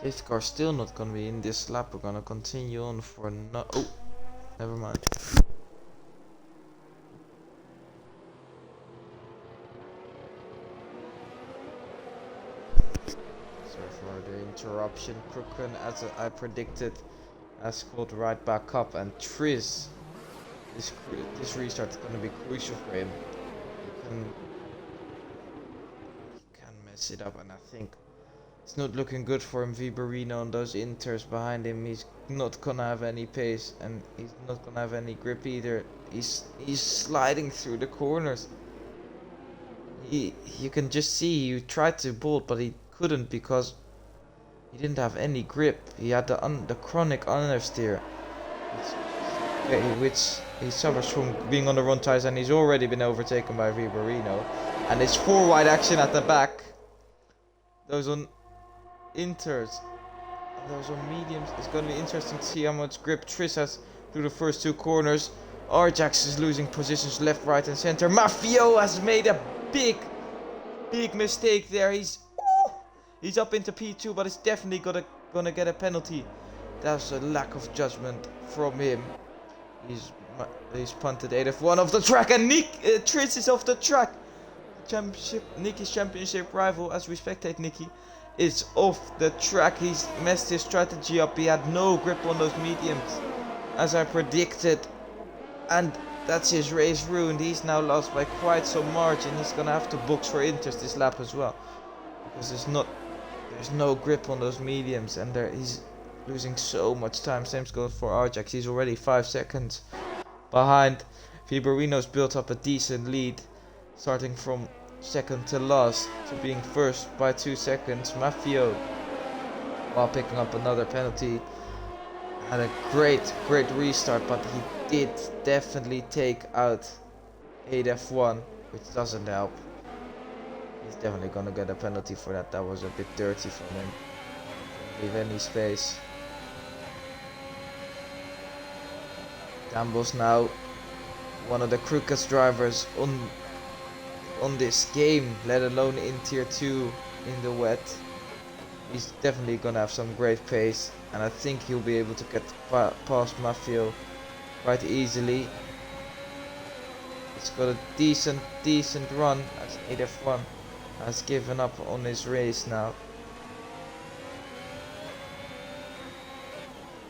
A: Safety car still not gonna be in this lap. We're gonna continue on for no. Oh, never mind. Sorry for the interruption. Crooken, as I predicted, has called right back up, and Triz. This restart is gonna be crucial for him. He can mess it up, and I think it's not looking good for him. Viborino on those inters behind him. He's not gonna have any pace and he's not gonna have any grip either. He's sliding through the corners. You can just see he tried to bolt, but he couldn't because he didn't have any grip. He had the chronic understeer, which he suffers from being on the wrong tires, and he's already been overtaken by Viborino. And it's 4 wide action at the back. Those on inters, those on mediums. It's going to be interesting to see how much grip Tris has through the first 2 corners. Arjax is losing positions left, right and center. Mafio has made a big mistake there. He's up into P2, but it's definitely gonna get a penalty. That's a lack of judgment from him. He's punted 8F1 off the track, and Tris is off the track. Nicky's championship rival, as we spectate Nicky, is off the track. He's messed his strategy up. He had no grip on those mediums, as I predicted, and that's his race ruined. He's now lost by quite some margin. He's gonna have to box for inters this lap as well, because there's no grip on those mediums, and he's losing so much time. Same goes for Arjax. He's already 5 seconds behind. Viborino's built up a decent lead, starting from second to last to being first by 2 seconds. Mafio, while picking up another penalty, had a great restart, but he did definitely take out 8F1, which doesn't help. He's definitely gonna get a penalty for that. That was a bit dirty from him. Didn't leave any space. Campbell's now one of the quickest drivers on this game, let alone in tier 2 in the wet. He's definitely gonna have some great pace, and I think he'll be able to get past Mafio quite easily. He's got a decent run as 8F1 has given up on his race now.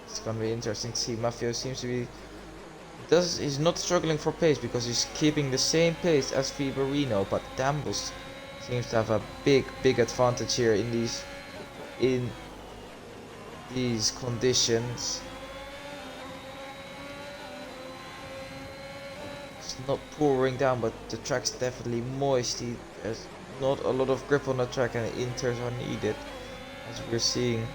A: It's gonna be interesting to see. Mafio seems to be he's not struggling for pace because he's keeping the same pace as Fiberino, but Dambos seems to have a big advantage here in these conditions. It's not pouring down, but the track's definitely moist. There's not a lot of grip on the track, and inters are needed, as we're seeing.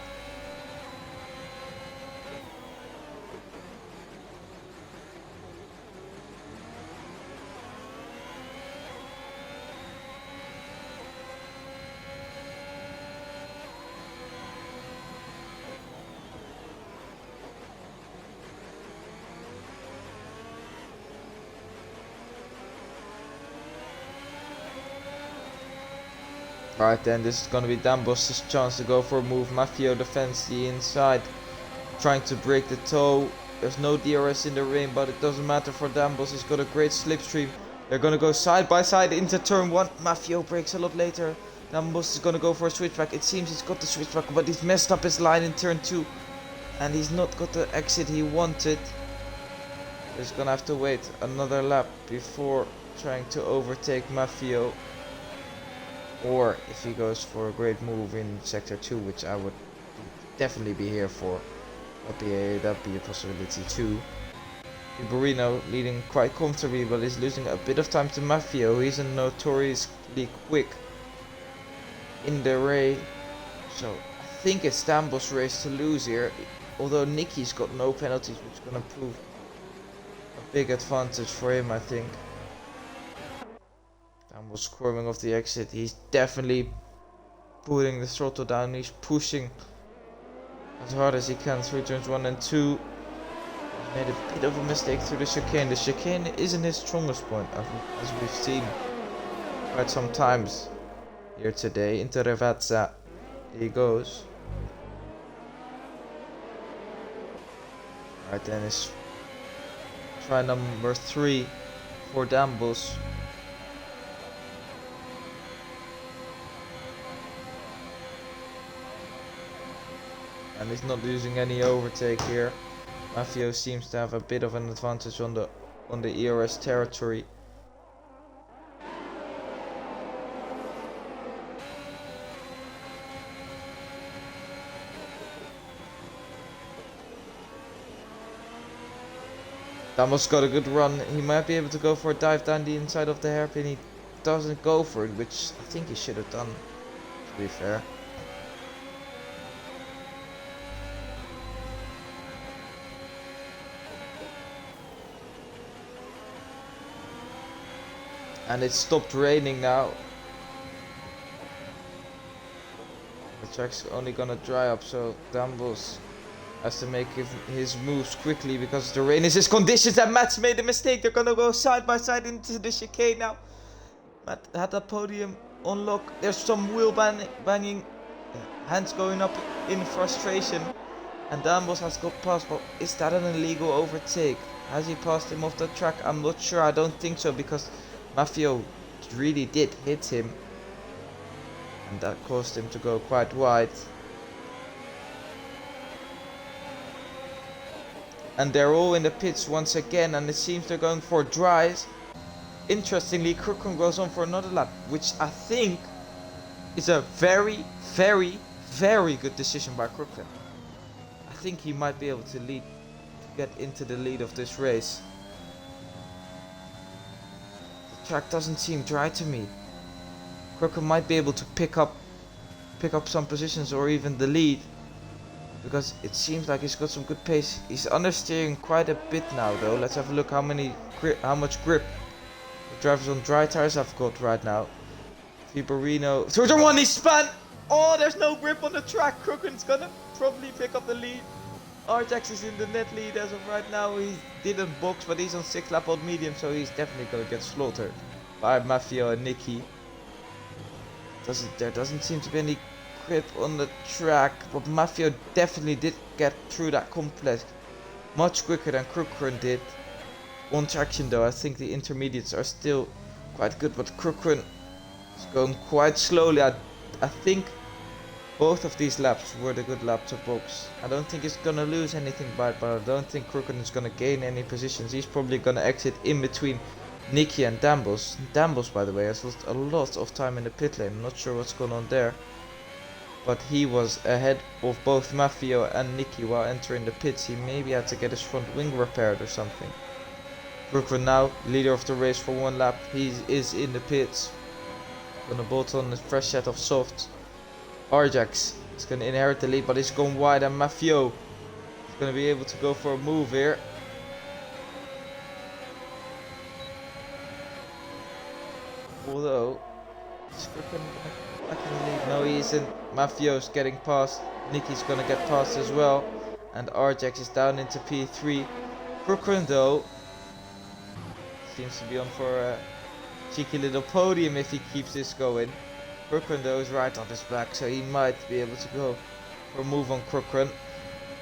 A: Alright then, this is gonna be Dambos' chance to go for a move. Mafio defends the inside, trying to break the toe. There's no DRS in the ring, but it doesn't matter for Dambos. He's got a great slipstream. They're gonna go side by side into turn 1. Mafio breaks a lot later. Dambos is gonna go for a switchback. It seems he's got the switchback, but he's messed up his line in turn 2. And he's not got the exit he wanted. He's gonna have to wait another lap before trying to overtake Mafio. Or if he goes for a great move in sector 2, which I would definitely be here for, that'd be a possibility too. Fiberino leading quite comfortably, but is losing a bit of time to Mafio. He's a notoriously quick in the race, so I think it's Dambos' race to lose here. Although Nicky's got no penalties, which is gonna prove a big advantage for him, I think. Dambos squirming off the exit. He's definitely putting the throttle down. He's pushing as hard as he can through turns 1 and 2. He's made a bit of a mistake through the chicane. The chicane isn't his strongest point, as we've seen quite some times here today. Into Revazza he goes. Right then is try number 3 for Dambos. And he's not losing any overtake here. Mafio seems to have a bit of an advantage on the ERS territory. Dambos got a good run. He might be able to go for a dive down the inside of the hairpin. He doesn't go for it, which I think he should have done, to be fair. And it stopped raining now. The track's only gonna dry up, so Dambos has to make his moves quickly because the rain is his conditions, and Matt's made a mistake. They're gonna go side by side into the chicane now. Matt had the podium on lock. There's some wheel banging, hands going up in frustration, and Dambos has got past, but is that an illegal overtake? Has he passed him off the track? I'm not sure. I don't think so, because Mafio really did hit him, and that caused him to go quite wide. And they're all in the pits once again, and it seems they're going for dries. Interestingly, Crookham goes on for another lap, which I think is a very good decision by Crookham. I think he might be able to get into the lead of this race. The track doesn't seem dry to me. Crookham might be able to pick up some positions or even the lead, because it seems like he's got some good pace. He's understeering quite a bit now though. Let's have a look how much grip the drivers on dry tires have got right now. Fiberino through the 1, he spun! Oh, there's no grip on the track. Crookham's gonna probably pick up the lead. Arjax is in the net lead as of right now. He didn't box, but he's on 6th lap on medium, so he's definitely gonna get slaughtered by Mafio and Nicky. There doesn't seem to be any grip on the track, but Mafio definitely did get through that complex much quicker than Krukren did. On traction though, I think the intermediates are still quite good, but Krukren is going quite slowly. I think both of these laps were the good laps to box. I don't think he's gonna lose anything by it, but I don't think Krukren is gonna gain any positions. He's probably gonna exit in between Nicky and Dambos. Dambos, by the way, has lost a lot of time in the pit lane. I'm not sure what's going on there, but he was ahead of both Mafio and Nicky while entering the pits. He maybe had to get his front wing repaired or something. Krukren now, leader of the race for one lap. He is in the pits. Gonna bolt on a fresh set of softs. Arjax is going to inherit the lead, but he's gone wide, and Mafio is going to be able to go for a move here. Although, is Krukren back in the lead? No, he isn't. Mafio's getting past. Nicky's going to get past as well. And Arjax is down into P3. Krukren, though, seems to be on for a cheeky little podium if he keeps this going. Krukren though is right on his back, so he might be able to go for a move on Krukren.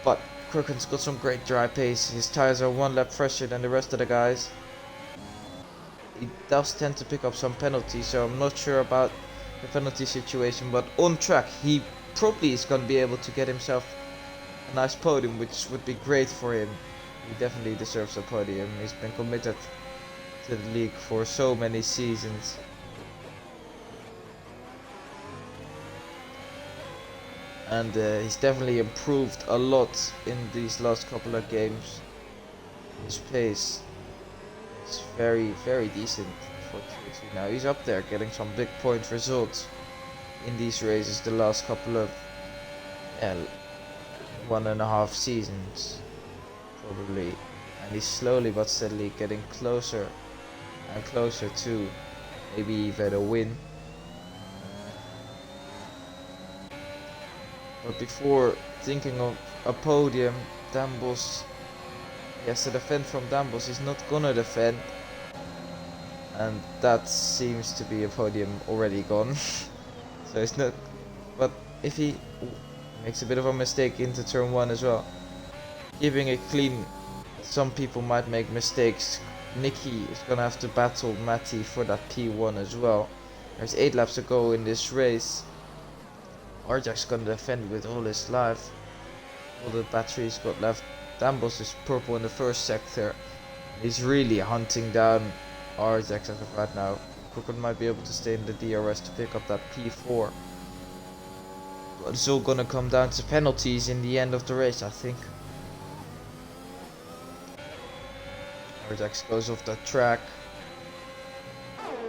A: But Krukren's got some great dry pace. His tires are one lap fresher than the rest of the guys. He does tend to pick up some penalties, so I'm not sure about the penalty situation. But on track, he probably is going to be able to get himself a nice podium, which would be great for him. He definitely deserves a podium. He's been committed to the league for so many seasons. And he's definitely improved a lot in these last couple of games. His pace is very, very decent for 3-2 now. He's up there getting some big point results in these races the last couple of 1.5 seasons probably. And he's slowly but steadily getting closer and closer to maybe even a win. But before thinking of a podium, Dambos, he has to defend from Dambos. He's not gonna defend, and that seems to be a podium already gone. So it's not. But if he makes a bit of a mistake into turn 1 as well, keeping it clean, some people might make mistakes. Nicky is gonna have to battle Matty for that P1 as well. There's 8 laps to go in this race. Arjax gonna defend with all his life. All the batteries got left. Dambos is purple in the first sector. He's really hunting down Arjax as of right now. Krukren might be able to stay in the DRS to pick up that P4. But it's all gonna come down to penalties in the end of the race, I think. Arjax goes off the track.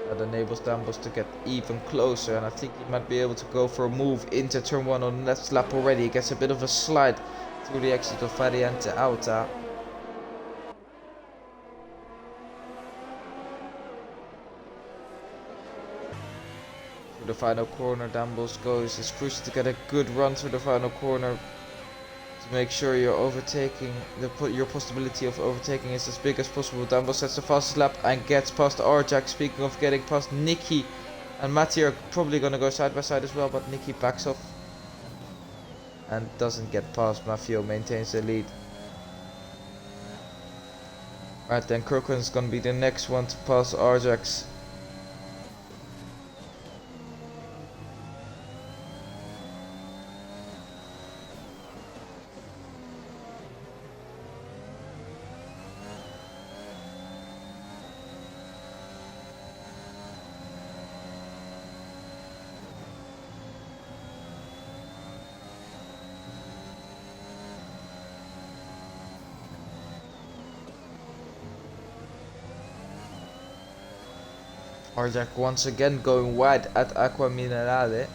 A: That enables Dambos to get even closer, and I think he might be able to go for a move into turn 1 on the next lap already. He gets a bit of a slide through the exit of Variante Alta. Through the final corner, Dambos goes. It's crucial to get a good run through the final corner to make sure you're overtaking. Your possibility of overtaking is as big as possible. Dambos sets the fastest lap and gets past Arjax. Speaking of getting past, Nicky and Matty are probably going to go side by side as well, but Nicky backs off and doesn't get past. Mafio maintains the lead. Right then, Krukren's going to be the next one to pass Arjax. Arjax once again going wide at Aqua Minerale.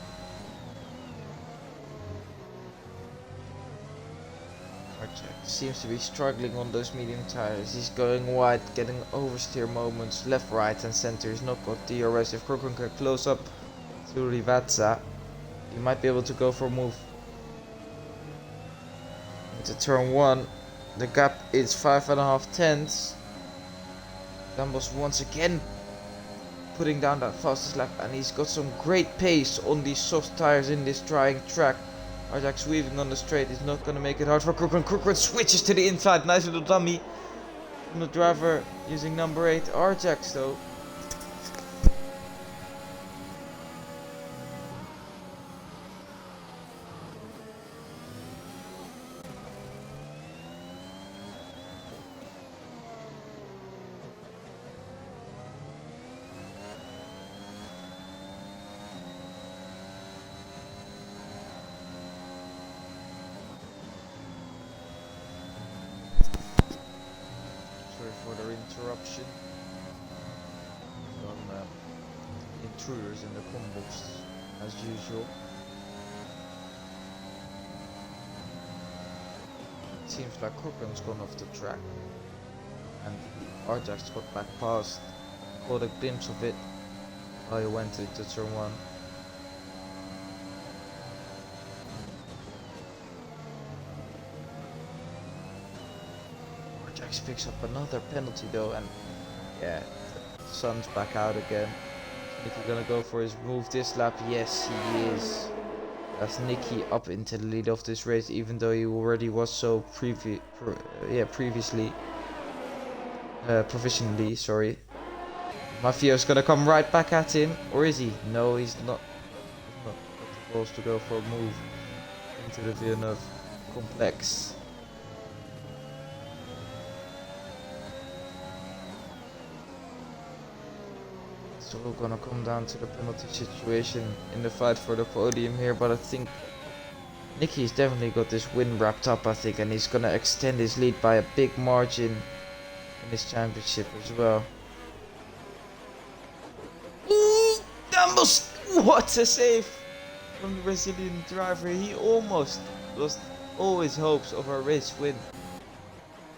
A: Arjax seems to be struggling on those medium tires. He's going wide, getting oversteer moments left, right and center. He's not got DRS. If Krukren can close up to Rivazza, he might be able to go for a move. into turn 1. The gap is 5.5 tenths. Campbell's once again putting down that fastest lap, and he's got some great pace on these soft tires in this drying track. Arjax weaving on the straight is not going to make it hard for Corcoran. Corcoran switches to the inside. Nice little dummy from the driver using number 8. Arjax though. Sorry for the interruption. Some intruders in the combos as usual. It seems like Corcoran's gone off the track, and Arjax got back past. Caught a glimpse of it while he went into turn 1. Arjax picks up another penalty though, and yeah, the sun's back out again. Nicky gonna go for his move this lap? Yes, he is. That's Nicky up into the lead of this race, even though he already was so previously. Provisionally, sorry. Mafio's gonna come right back at him, or is he? No, he's not. He's not got the balls to go for a move into the Villeneuve complex. It's all gonna come down to the penalty situation in the fight for the podium here, but I think Nicky's definitely got this win wrapped up, I think, and he's gonna extend his lead by a big margin in this championship as well. Ooh, Dambos! What a save from the Brazilian driver. He almost lost all his hopes of a race win,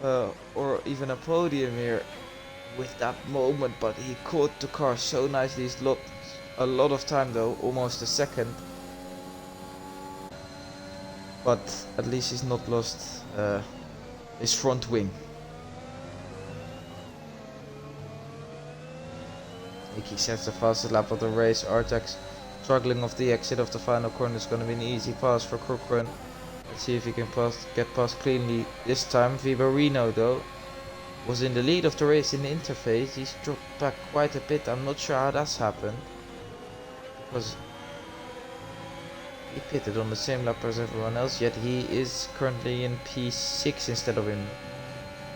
A: or even a podium here with that moment, but he caught the car so nicely. He's lost a lot of time though, almost a second, but at least he's not lost his front wing. Nicky sets the fastest lap of the race. Arjax struggling off the exit of the final corner. Is going to be an easy pass for Corcoran. Let's see if he can get past cleanly this time. Vibarino though was in the lead of the race in the interface. He's dropped back quite a bit. I'm not sure how that's happened, because he pitted on the same lap as everyone else, yet he is currently in P6 instead of in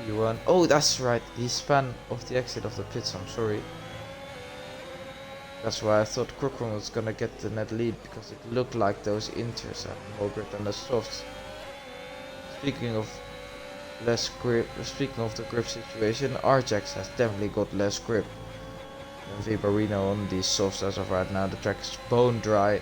A: P1. Oh, that's right, he span off the exit of the pits, I'm sorry. That's why I thought Corcoran was gonna get the net lead, because it looked like those inters had more grip than the softs. Speaking of less grip, speaking of the grip situation, Arjax has definitely got less grip than Vibarino on these softs as of right now. The track is bone dry.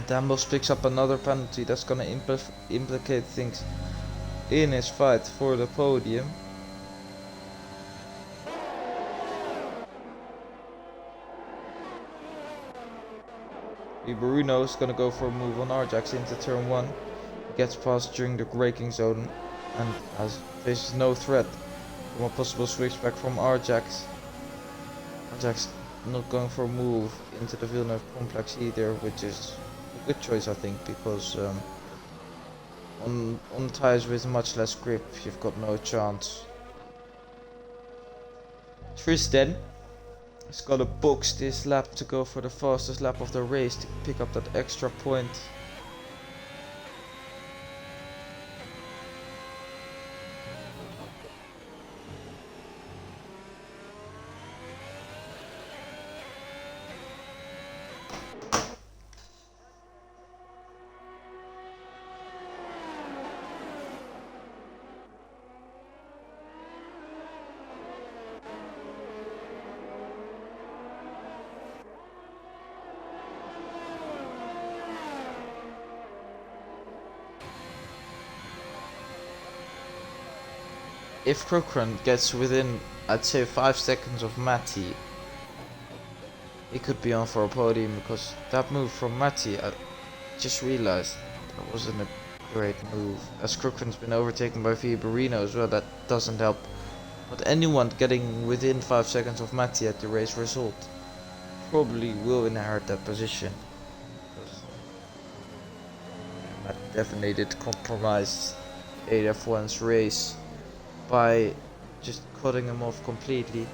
A: Dambos picks up another penalty. That's gonna implicate things in his fight for the podium. Vibarino is gonna go for a move on Arjax into turn 1. He gets past during the braking zone and faces no threat from a possible switchback from Arjax. Arjax not going for a move into the Villeneuve complex either, which is a good choice, I think, because on tires with much less grip you've got no chance. Tristan has got to box this lap to go for the fastest lap of the race to pick up that extra point. if Krukran gets within, I'd say 5 seconds of Matti, he could be on for a podium, because that move from Matti, I just realized that wasn't a great move. As Krukran's been overtaken by Viborino as well, that doesn't help. But anyone getting within 5 seconds of Matti at the race result probably will inherit that position. That definitely did compromise AF1's race by just cutting him off completely.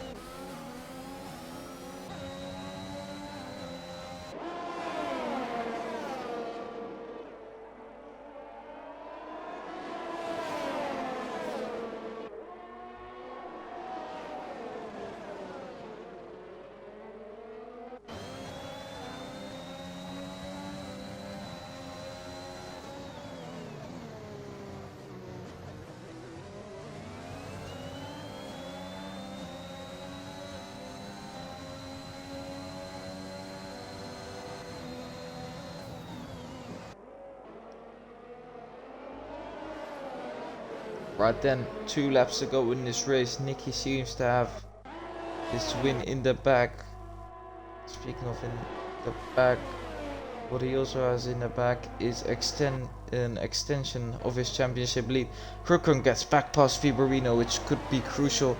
A: Right then, 2 laps ago in this race, Nicky seems to have this win in the bag. Speaking of in the bag, what he also has in the bag is an extension of his championship lead. Krukran gets back past Viborino, which could be crucial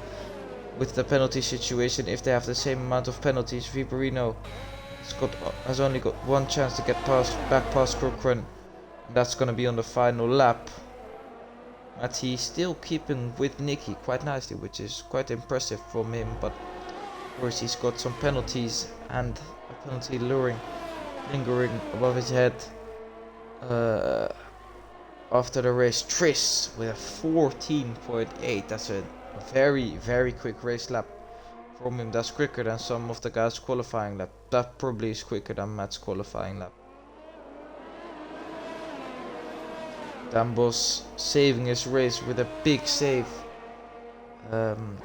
A: with the penalty situation. If they have the same amount of penalties, Viborino has only got one chance to get back past Krukran, and that's going to be on the final lap. But he's still keeping with Nicky quite nicely, which is quite impressive from him. But of course he's got some penalties, and a penalty lingering above his head. After the race, Tris with a 14.8. That's a very, very quick race lap from him. That's quicker than some of the guys' qualifying lap. That probably is quicker than Matt's qualifying lap. Dambos saving his race with a big save in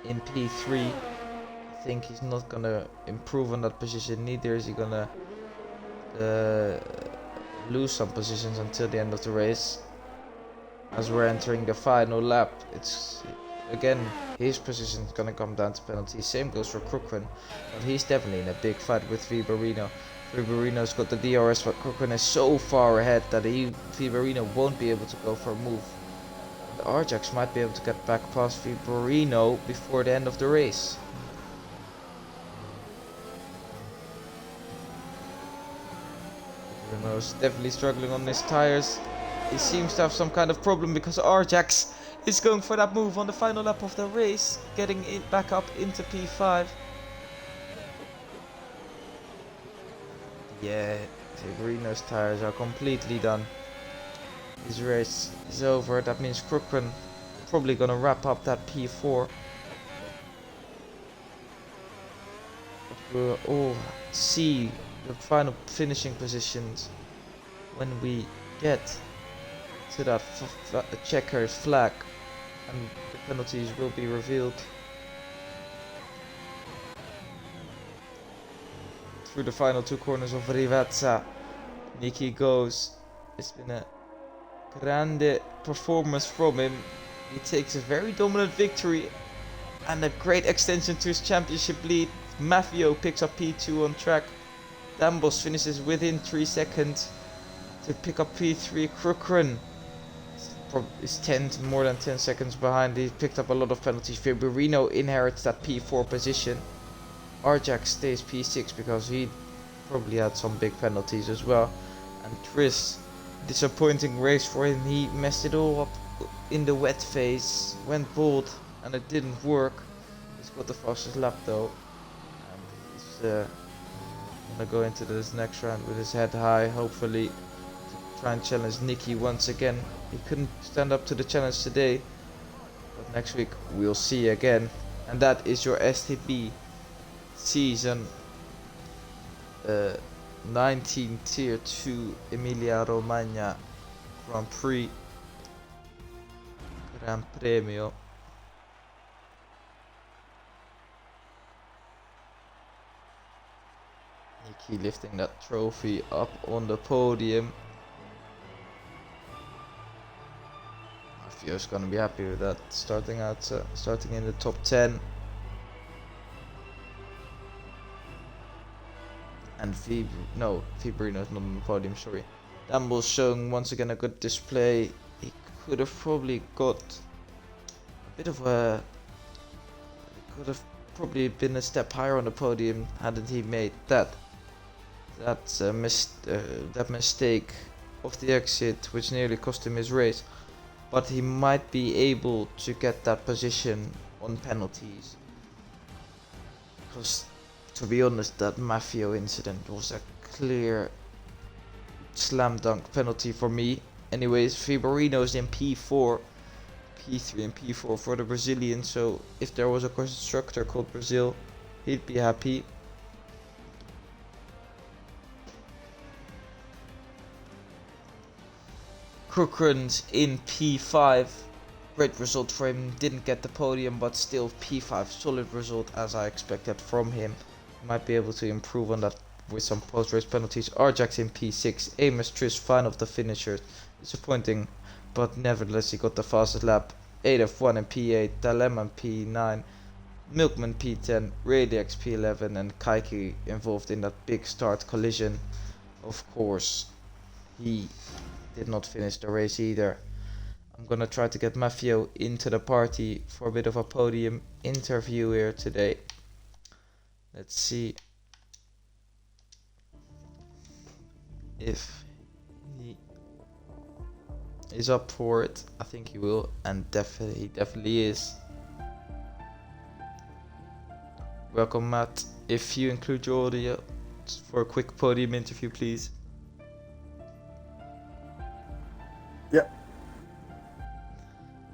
A: P3. I think he's not gonna improve on that position, neither is he gonna lose some positions until the end of the race. As we're entering the final lap, it's again his position is gonna come down to penalties. Same goes for Krukran, but he's definitely in a big fight with Viborino. Viborino's got the DRS, but Krukran is so far ahead that Viborino won't be able to go for a move. The Arjax might be able to get back past Viborino before the end of the race. Viborino's definitely struggling on his tires. He seems to have some kind of problem, because Arjax is going for that move on the final lap of the race, getting it back up into P5. Yeah, Viborino's tires are completely done. His race is over. That means Krukran probably gonna wrap up that P4. But we'll all see the final finishing positions when we get to that checkered flag, and the penalties will be revealed. Through the final 2 corners of Rivazza, Nicky goes. It's been a grande performance from him. He takes a very dominant victory and a great extension to his championship lead. Mafio picks up P2 on track. Dambos finishes within 3 seconds to pick up P3. Krukran is more than 10 seconds behind. He picked up a lot of penalties. Viborino inherits that P4 position. Arjax stays P6 because he probably had some big penalties as well. And Tris, disappointing race for him. He messed it all up in the wet phase, went bold, and it didn't work. He's got the fastest lap though, and he's gonna go into this next round with his head high, hopefully to try and challenge Nicky once again. He couldn't stand up to the challenge today, but next week we'll see again. And that is your STB season 19 tier 2 Emilia-Romagna Grand Prix Gran Premio. Nicky lifting that trophy up on the podium. Fabio's gonna be happy with that. Starting in the top 10. And Fibrino's not on the podium, sorry. Damble's showing once again a good display. He could have probably got a bit of a... Could have probably been a step higher on the podium hadn't he made that mistake of the exit, which nearly cost him his race. But he might be able to get that position on penalties. Because, to be honest, that Maffio incident was a clear slam dunk penalty for me. Anyways, Fibrino's in P4, P3 and P4 for the Brazilian, so if there was a constructor called Brazil, he'd be happy. Cochran's in P5, great result for him, didn't get the podium but still P5, solid result as I expected from him. Might be able to improve on that with some post-race penalties. Arjax in P6, Amos Tris fine of the finishers, disappointing but nevertheless he got the fastest lap. Adaf1 in P8, Dilemma in P9, Milkman P10, Radix P11 and Kaiki involved in that big start collision. Of course, he did not finish the race either. I'm gonna try to get Maffio into the party for a bit of a podium interview here today. Let's see if he is up for it. I think he will, and he definitely is. Welcome, Matt. If you include your audio for a quick podium interview, please.
B: Yep.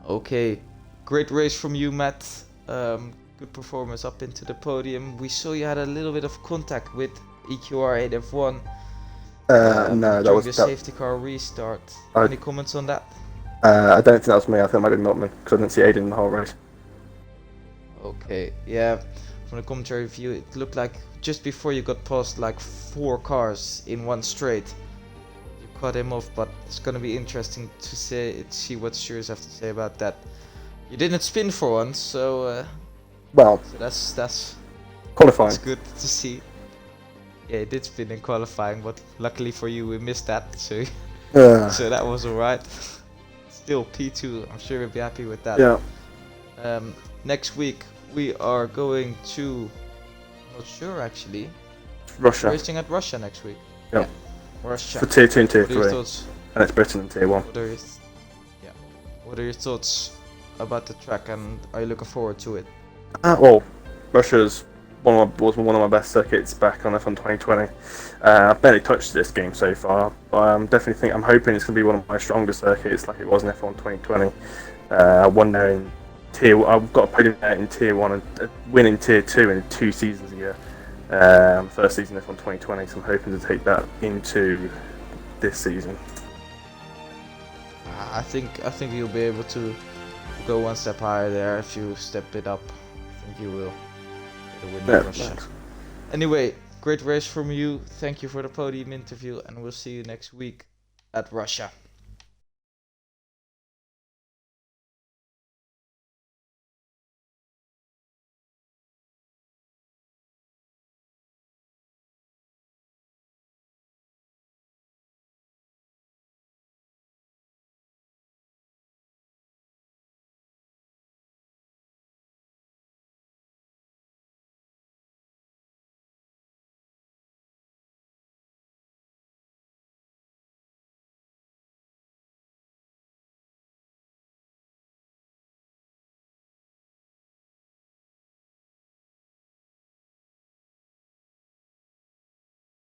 A: Okay, great race from you, Matt. Good performance up into the podium. We saw you had a little bit of contact with EQR 8F1
B: No, that was
A: the safety car restart. Any comments on that?
B: I don't think that was me. I think it might have been Milkman because I didn't see Aiden in the whole race.
A: Okay, yeah. From the commentary view, it looked like just before you got past like 4 cars in one straight, you cut him off. But it's gonna be interesting to see what stewards have to say about that. You didn't spin for once, so that's
B: qualifying.
A: That's good to see. Yeah, it did spin in qualifying, but luckily for you, we missed that, so so that was alright. Still P2, I'm sure you'll be happy with that.
B: Yeah.
A: Next week we are going to, I'm not sure actually.
B: Russia.
A: Racing at Russia next week.
B: Yeah.
A: Russia.
B: For tier 2 and tier 3.
A: What are your thoughts?
B: And it's Britain in tier 1.
A: What are your thoughts about the track, and are you looking forward to it?
B: Well, Russia's was one of my best circuits back on F1 2020. I've barely touched this game so far, but I'm hoping it's going to be one of my stronger circuits like it was in F1 2020. I won there in I've got a podium there in tier 1 and a win in tier 2 in 2 seasons ago. First season F1 2020, so I'm hoping to take that into this season.
A: I think you'll be able to go one step higher there if you step it up. I think you will.
B: Thanks.
A: Anyway, great race from you. Thank you for the podium interview, and we'll see you next week at Russia.